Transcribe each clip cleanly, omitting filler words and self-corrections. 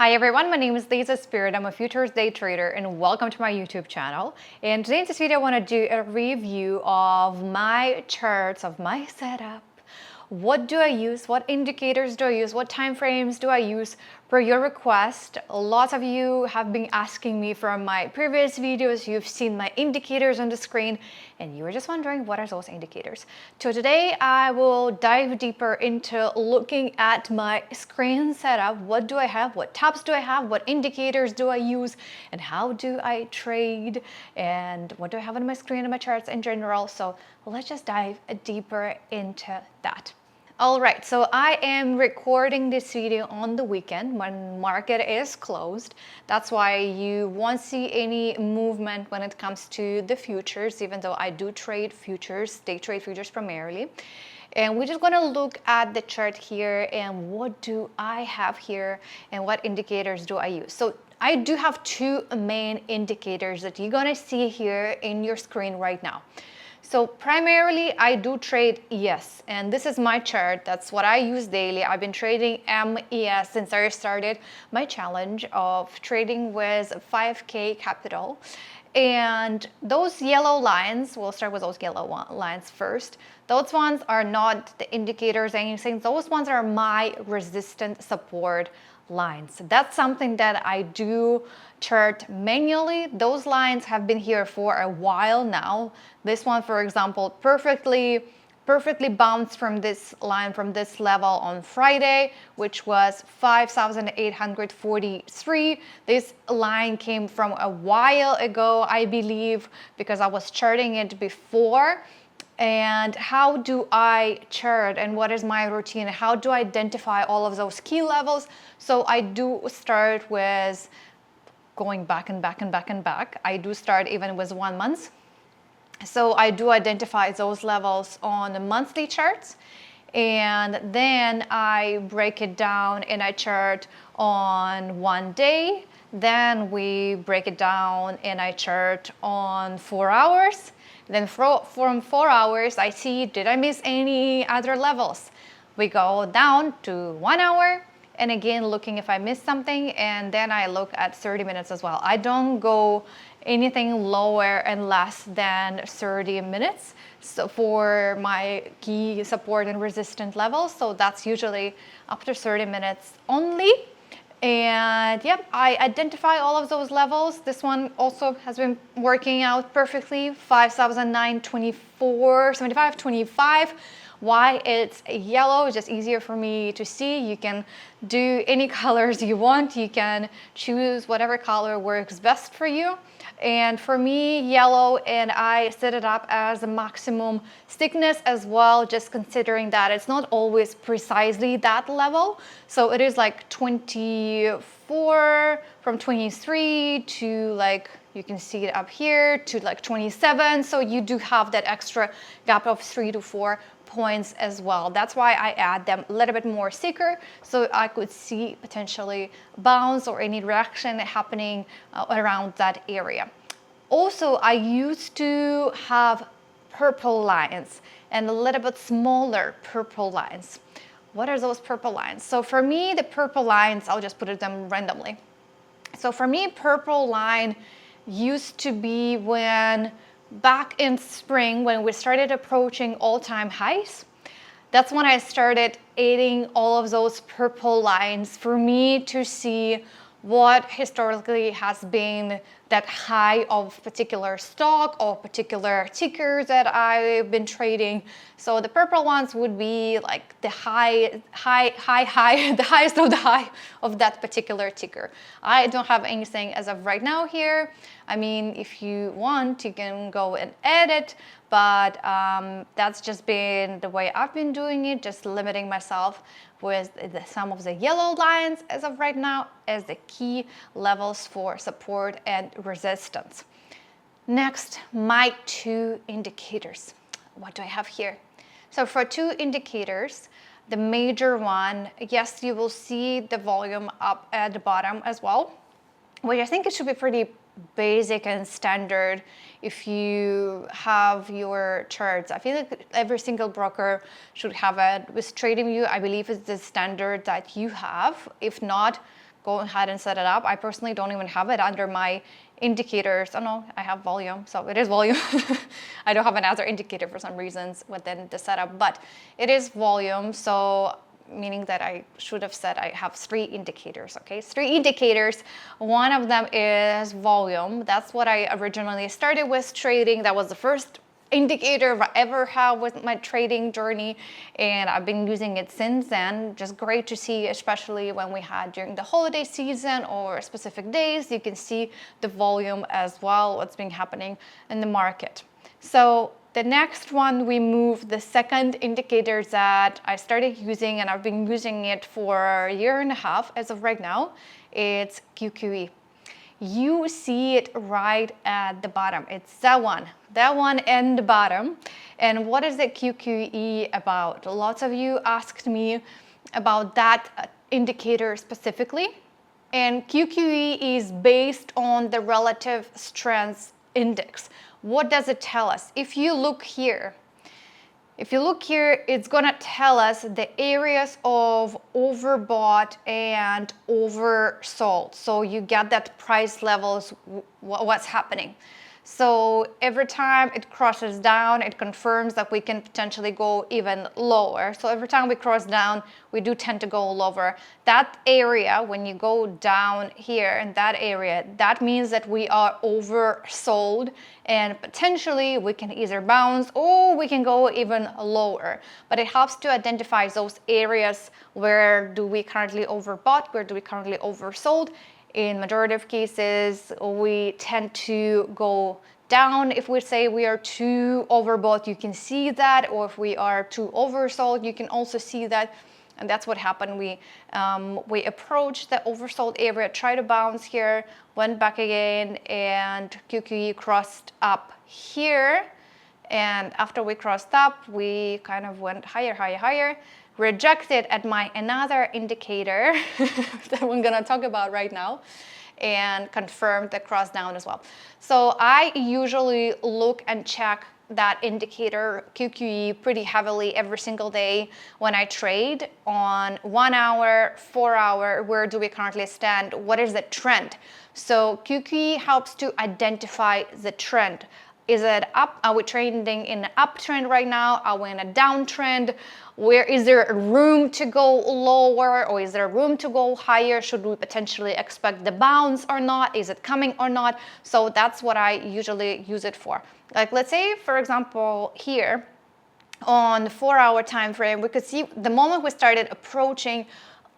Hi everyone, my name is Liza Spirit. I'm a futures day trader and welcome to my YouTube channel. And today in this video I want to do a review of my charts, of my setup. What do I use? What indicators do I use? What time frames do I use? Per your request, lots of you have been asking me from my previous videos. You've seen my indicators on the screen and you were just wondering what are those indicators. So today I will dive deeper into looking at my screen setup. What do I have? What tabs do I have? What indicators do I use? And how do I trade? And what do I have on my screen and my charts in general? So let's just dive deeper into that. All right, so I am recording this video on the weekend when market is closed. That's why you won't see any movement when it comes to the futures, even though I do trade futures, day trade futures primarily. And we're just going to look at the chart here and what do I have here and what indicators do I use. So I do have two main indicators that you're going to see here in your screen right now. So primarily I do trade ES, and this is my chart. That's what I use daily. I've been trading MES since I started my challenge of trading with 5K capital. And those yellow lines, we'll start with those yellow lines first. Those ones are not the indicators, anything. Those ones are my resistance support lines. That's something that I do chart manually. Those lines have been here for a while now. This one, for example, perfectly bounced from this line, from this level on Friday, which was 5,843. This line came from a while ago, I believe, because I was charting it before. And how do I chart and what is my routine? How do I identify all of those key levels? So I do start with going back and back and back and back. I do start even with 1 month. So I do identify those levels on the monthly charts. And then I break it down and I chart on 1 day. Then we break it down and I chart on 4 hours. Then from 4 hours, I see, did I miss any other levels? We go down to 1 hour and again, looking if I missed something, and then I look at 30 minutes as well. I don't go anything lower and less than 30 minutes so for my key support and resistance levels. So that's usually after 30 minutes only. And yep, I identify all of those levels. This one also has been working out perfectly. 5,924, 75, 25. Why it's yellow is just easier for me to see. You can do any colors you want. You can choose whatever color works best for you. And for me, yellow, and I set it up as a maximum thickness as well, just considering that it's not always precisely that level. So it is like 24 from 23 to like, you can see it up here to like 27. So you do have that extra gap of 3 to 4 points as well. That's why I add them a little bit more thicker so I could see potentially bounce or any reaction happening around that area. Also, I used to have purple lines and a little bit smaller purple lines. What are those purple lines? So for me, the purple lines, I'll just put them randomly. So for me, purple line used to be when back in spring, when we started approaching all-time highs. That's when I started adding all of those purple lines for me to see what historically has been that high of particular stock or particular ticker that I've been trading. So the purple ones would be like the high, the highest of the high of that particular ticker. I don't have anything as of right now here. I mean, if you want, you can go and edit, but that's just been the way I've been doing it, just limiting myself with some of the yellow lines as of right now as the key levels for support and resistance. Next, my two indicators. What do I have here? So for two indicators, the major one, yes, you will see the volume up at the bottom as well, which I think it should be pretty basic and standard if you have your charts. I feel like every single broker should have it. With TradingView, I believe it's the standard that you have. If not, go ahead and set it up. I personally don't even have it under my indicators. Oh no, I have volume, so it is volume. I don't have another indicator for some reasons within the setup, but it is volume, so meaning that I should have said I have 3 indicators, okay? 3 indicators. One of them is volume. That's what I originally started with trading. That was the first indicator I ever had with my trading journey, and I've been using it since then. Just great to see, especially when we had during the holiday season or specific days, you can see the volume as well, what's been happening in the market. So the next one, we move the second indicator that I started using, and I've been using it for a year and a half as of right now. It's QQE. You see it right at the bottom. It's that one in the bottom. And what is the QQE about? Lots of you asked me about that indicator specifically. And QQE is based on the relative strength index. What does it tell us? If you look here, it's gonna tell us the areas of overbought and oversold. So you get that price levels, what's happening. So every time it crosses down, it confirms that we can potentially go even lower. So every time we cross down, we do tend to go lower. That area, when you go down here in that area, that means that we are oversold, and potentially we can either bounce or we can go even lower. But it helps to identify those areas. Where do we currently overbought? Where do we currently oversold? In majority of cases, we tend to go down. If we say we are too overbought, you can see that, or if we are too oversold, you can also see that. And that's what happened. We approached the oversold area, tried to bounce here, went back again, and QQE crossed up here. And after we crossed up, we kind of went higher, rejected at my another indicator that we're gonna talk about right now, and confirmed the cross down as well. So I usually look and check that indicator QQE pretty heavily every single day when I trade on 1 hour, 4 hour, where do we currently stand, what is the trend. So QQE helps to identify the trend. Is it up? Are we trading in an uptrend right now? Are we in a downtrend? Where is there room to go lower, or is there room to go higher? Should we potentially expect the bounce or not? Is it coming or not? So that's what I usually use it for. Like, let's say, for example, here on the 4 hour time frame, we could see the moment we started approaching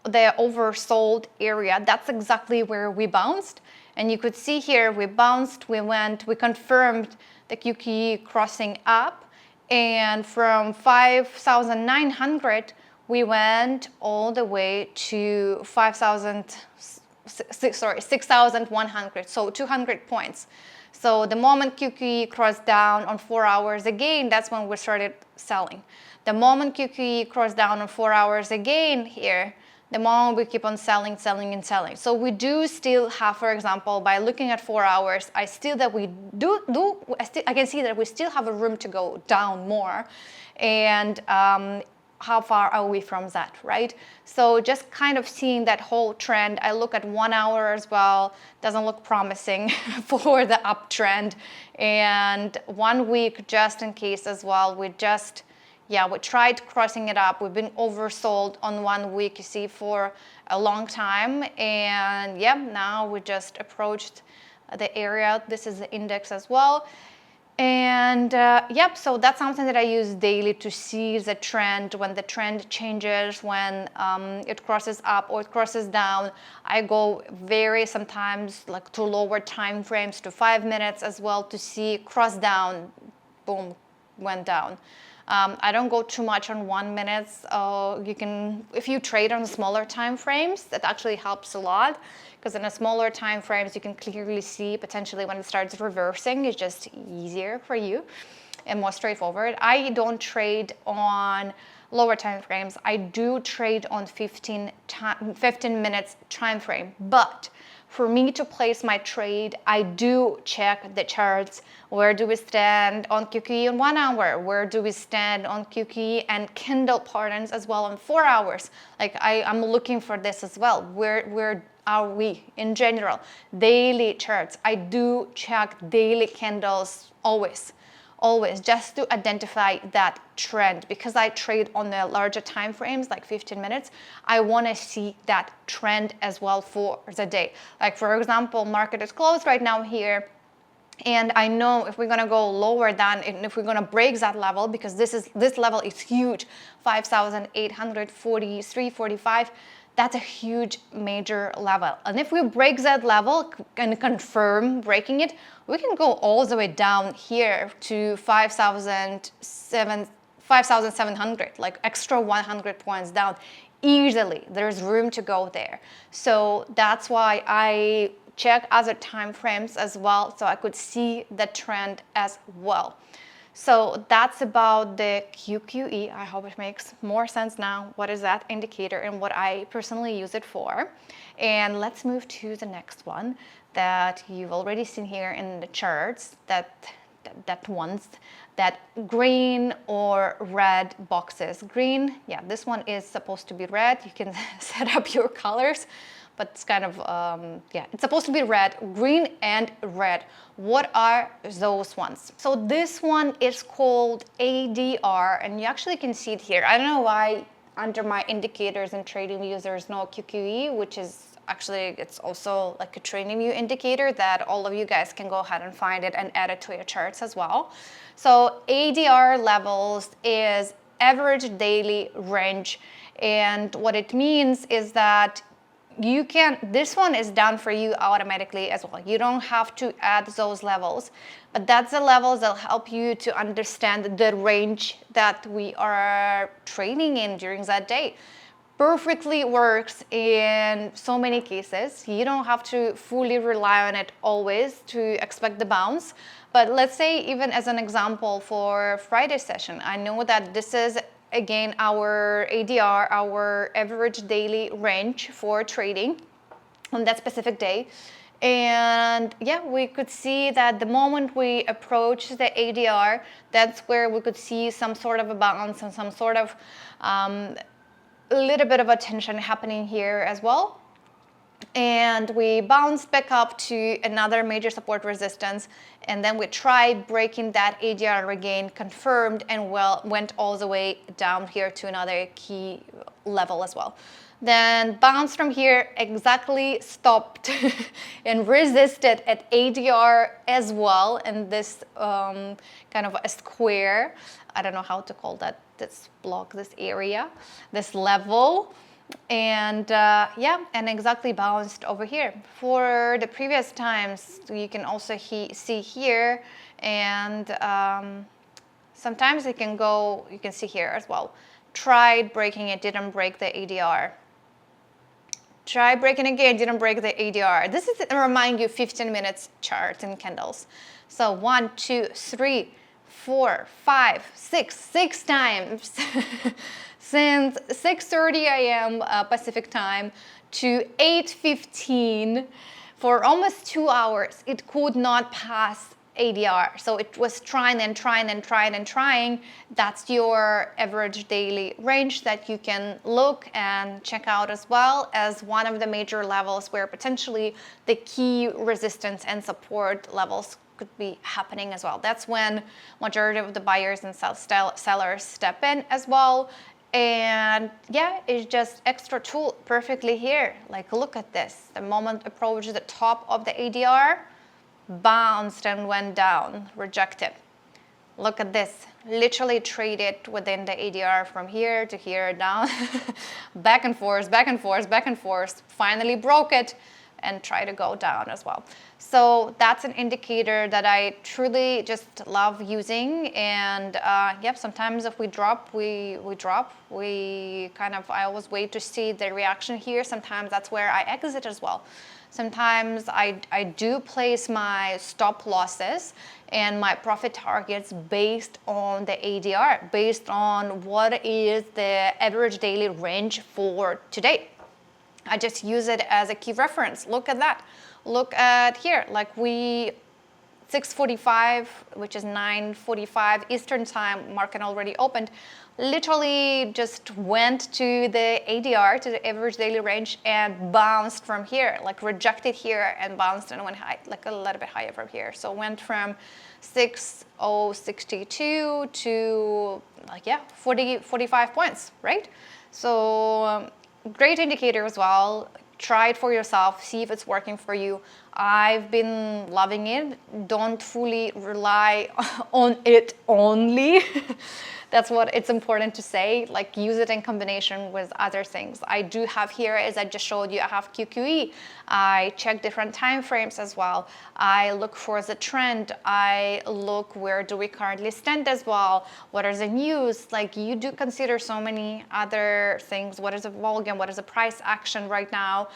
the oversold area, that's exactly where we bounced. And you could see here, we bounced, we confirmed the QQE crossing up, and from 5,900 we went all the way to 6,100, so 200 points. So the moment QQE crossed down on 4 hours again, that's when we started selling. The moment QQE crossed down on 4 hours again here, the moment we keep on selling. So we do still have, for example, by looking at 4 hours, I can see that we still have a room to go down more. And how far are we from that, right? So just kind of seeing that whole trend. I look at 1 hour as well, doesn't look promising for the uptrend. And 1 week, just in case as well, we tried crossing it up. We've been oversold on 1 week, you see, for a long time. And now we just approached the area. This is the index as well. And so that's something that I use daily to see the trend. When the trend changes, when it crosses up or it crosses down, I go sometimes like to lower time frames, to 5 minutes as well, to see cross down, boom, went down. I don't go too much on 1 minute. If you trade on smaller time frames, that actually helps a lot, because in a smaller time frames, you can clearly see potentially when it starts reversing. It's just easier for you and more straightforward. I don't trade on lower time frames. I do trade on 15 minutes time frame, but for me to place my trade, I do check the charts. Where do we stand on QQE in 1 hour? Where do we stand on QQE and candle patterns as well in 4 hours? Like I'm looking for this as well. Where are we in general? Daily charts. I do check daily candles always, just to identify that trend, because I trade on the larger time frames, like 15 minutes. I want to see that trend as well for the day. Like for example, market is closed right now here, and I know if we're gonna go lower than, and if we're gonna break that level, because this level is huge, 5,843, 45. That's a huge major level. And if we break that level and confirm breaking it, we can go all the way down here to 5,700, like extra 100 points down easily. There's room to go there. So that's why I check other time frames as well, so I could see the trend as well. So that's about the QQE. I hope it makes more sense now. What is that indicator and what I personally use it for? And let's move to the next one that you've already seen here in the charts, that green or red boxes. Green, yeah, this one is supposed to be red. You can set up your colors, but it's kind of, yeah, it's supposed to be red, green and red. What are those ones? So this one is called ADR, and you actually can see it here. I don't know why under my indicators in TradingView there's no QQE, which is actually, it's also like a TradingView indicator that all of you guys can go ahead and find it and add it to your charts as well. So ADR levels is average daily range, and what it means is that you can, this one is done for you automatically as well. You don't have to add those levels, but that's the levels that help you to understand the range that we are trading in during that day. Perfectly works in so many cases. You don't have to fully rely on it always to expect the bounce. But let's say, even as an example for Friday session, I know that this is again our ADR, our average daily range for trading on that specific day. And yeah, we could see that the moment we approach the ADR, that's where we could see some sort of a bounce and some sort of a little bit of a tension happening here as well. And we bounced back up to another major support resistance, and then we tried breaking that ADR again, confirmed, and went all the way down here to another key level as well. Then bounced from here, exactly stopped and resisted at ADR as well, and this kind of a square, I don't know how to call that, this block, this area, this level. And yeah, and exactly bounced over here. For the previous times, you can also see here, and sometimes it can go, you can see here as well. Tried breaking it, didn't break the ADR. Try breaking again, didn't break the ADR. This is to remind you 15 minutes chart in candles. So 1, 2, 3, 4, 5, 6 times. Since 6:30 a.m. Pacific time to 8:15 for almost 2 hours, it could not pass ADR. So it was trying and trying and trying and trying. That's your average daily range that you can look and check out, as well as one of the major levels where potentially the key resistance and support levels could be happening as well. That's when majority of the buyers and sellers step in as well. And yeah, it's just extra tool perfectly here. Like, look at this. The moment approached the top of the ADR, bounced and went down, rejected. Look at this. Literally traded within the ADR from here to here, down, back and forth, back and forth, back and forth. Finally broke it and try to go down as well. So that's an indicator that I truly just love using. And yep, sometimes if we drop, we drop. I always wait to see the reaction here. Sometimes that's where I exit as well. Sometimes I do place my stop losses and my profit targets based on the ADR, based on what is the average daily range for today. I just use it as a key reference. Look at that. Look at here, like 6:45, which is 9:45 Eastern time, market already opened, literally just went to the ADR, to the average daily range, and bounced from here, like rejected here and bounced and went high, like a little bit higher from here. So went from 6,062 to 45 points, right? So great indicator as well. Try it for yourself, see if it's working for you. I've been loving it. Don't fully rely on it only. That's what it's important to say, like use it in combination with other things. I do have here, as I just showed you, I have QQE. I check different time frames as well. I look for the trend. I look where do we currently stand as well. What are the news? Like you do consider so many other things. What is the volume? What is the price action right now?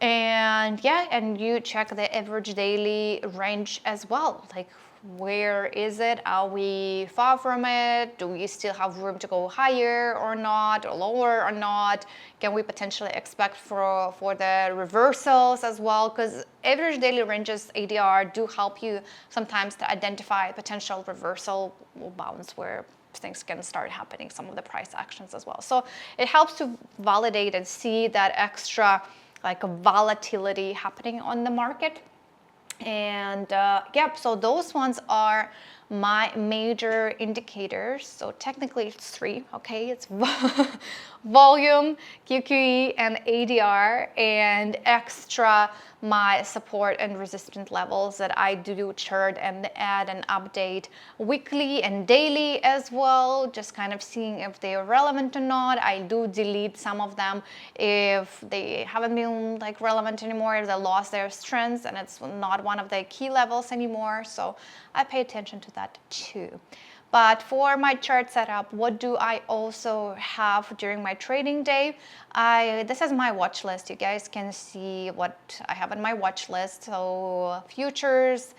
And yeah, and you check the average daily range as well. Like where is it? Are we far from it? Do we still have room to go higher or not, or lower or not? Can we potentially expect for the reversals as well? Because average daily ranges, ADR, do help you sometimes to identify potential reversal or bounce where things can start happening, some of the price actions as well. So it helps to validate and see that extra like a volatility happening on the market. And yep, so those ones are my major indicators. So technically it's three, okay? It's volume, QQE, and ADR, and extra my support and resistance levels that I do chart and add and update weekly and daily as well, just kind of seeing if they are relevant or not. I do delete some of them if they haven't been like relevant anymore, if they lost their strengths and it's not one of the key levels anymore. So I pay attention to that too. But for my chart setup, what do I also have during my trading day? This is my watch list. You guys can see what I have on my watch list. So futures,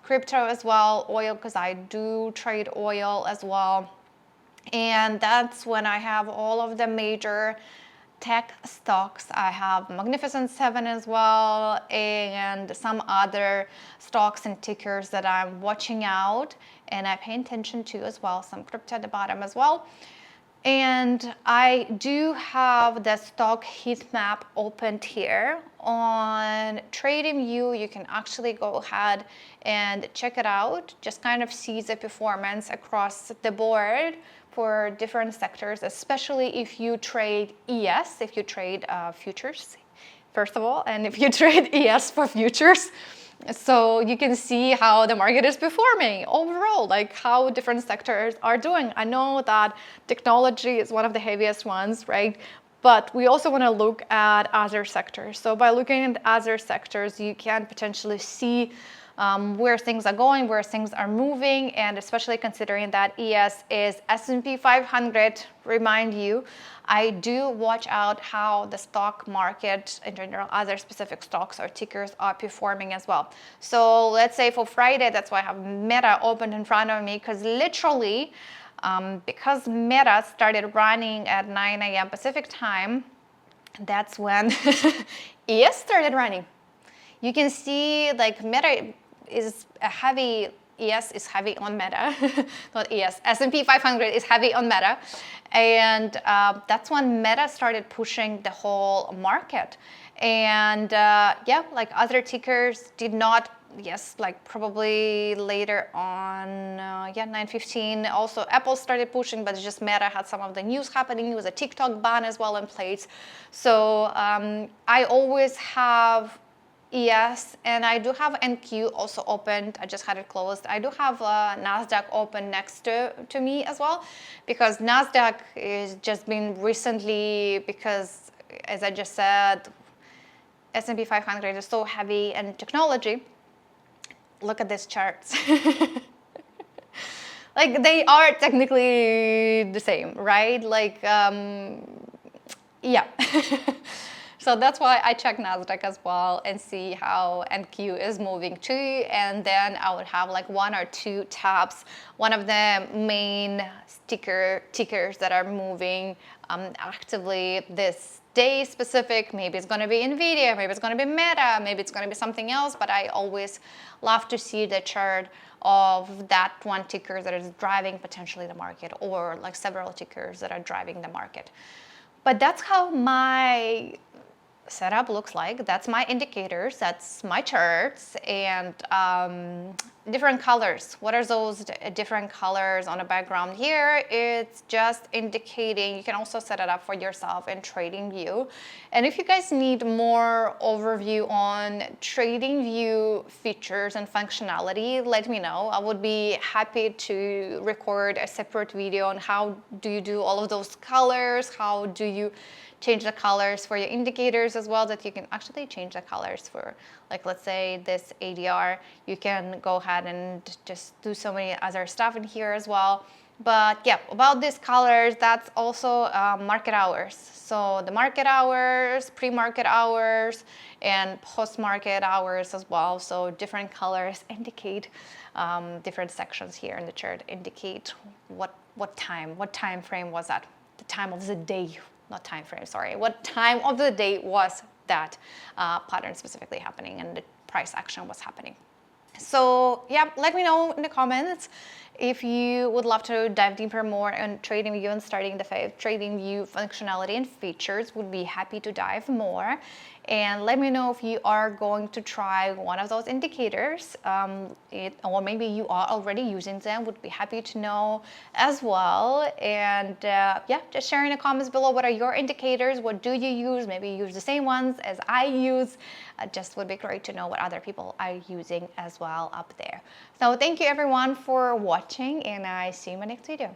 crypto as well, oil, because I do trade oil as well. And that's when I have all of the major tech stocks. I have Magnificent Seven as well, and some other stocks and tickers that I'm watching out and I pay attention to as well, some crypto at the bottom as well. And I do have the stock heat map opened here on TradingView. You can actually go ahead and check it out, just kind of see the performance across the board for different sectors, especially if you trade ES, if you trade futures, first of all, and if you trade ES for futures. So you can see how the market is performing overall, like how different sectors are doing. I know that technology is one of the heaviest ones, right? But we also want to look at other sectors. So by looking at other sectors, you can potentially see where things are going, where things are moving, and especially considering that ES is S&P 500, remind you, I do watch out how the stock market, in general, other specific stocks or tickers are performing as well. So let's say for Friday, that's why I have Meta opened in front of me, because literally, because Meta started running at 9 a.m. Pacific time, that's when ES started running. You can see like Meta is a heavy, ES is heavy on Meta, not ES, S&P 500 is heavy on Meta. And that's when Meta started pushing the whole market. And yeah, like other tickers did not, yes, like probably later on, 9:15. Also, Apple started pushing, but it's just Meta had some of the news happening. It was a TikTok ban as well in place. So I always have ES, and I do have NQ also opened. I just had it closed. I do have NASDAQ open next to me as well, because NASDAQ is just been recently, because as I just said, S&P 500 is so heavy in technology, look at these charts. Like they are technically the same, right? Like, yeah. So that's why I check NASDAQ as well and see how NQ is moving too. And then I would have like 1 or 2 tabs. One of the main tickers that are moving actively this day specific. Maybe it's going to be NVIDIA, maybe it's going to be Meta, maybe it's going to be something else. But I always love to see the chart of that one ticker that is driving potentially the market, or like several tickers that are driving the market. But that's how my setup looks like. That's my indicators, that's my charts, and different colors. What are those different colors on the background here? It's just indicating. You can also set it up for yourself in TradingView. And if you guys need more overview on TradingView features and functionality, let me know. I would be happy to record a separate video on how do you do all of those colors, how do you change the colors for your indicators as well, that you can actually change the colors for, like, let's say this ADR, you can go ahead and just do so many other stuff in here as well. But yeah, about these colors, that's also market hours. So the market hours, pre-market hours, and post-market hours as well. So different colors indicate different sections here in the chart indicate what time frame was that, the time of the day. Not time frame, sorry. What time of the day was that pattern specifically happening and the price action was happening? So yeah, let me know in the comments if you would love to dive deeper more on TradingView and starting the TradingView functionality and features. Would be happy to dive more. And let me know if you are going to try one of those indicators, or maybe you are already using them. Would be happy to know as well. And yeah, just share in the comments below, what are your indicators? What do you use? Maybe you use the same ones as I use. Just would be great to know what other people are using as well up there. So thank you everyone for watching, and I see you in my next video.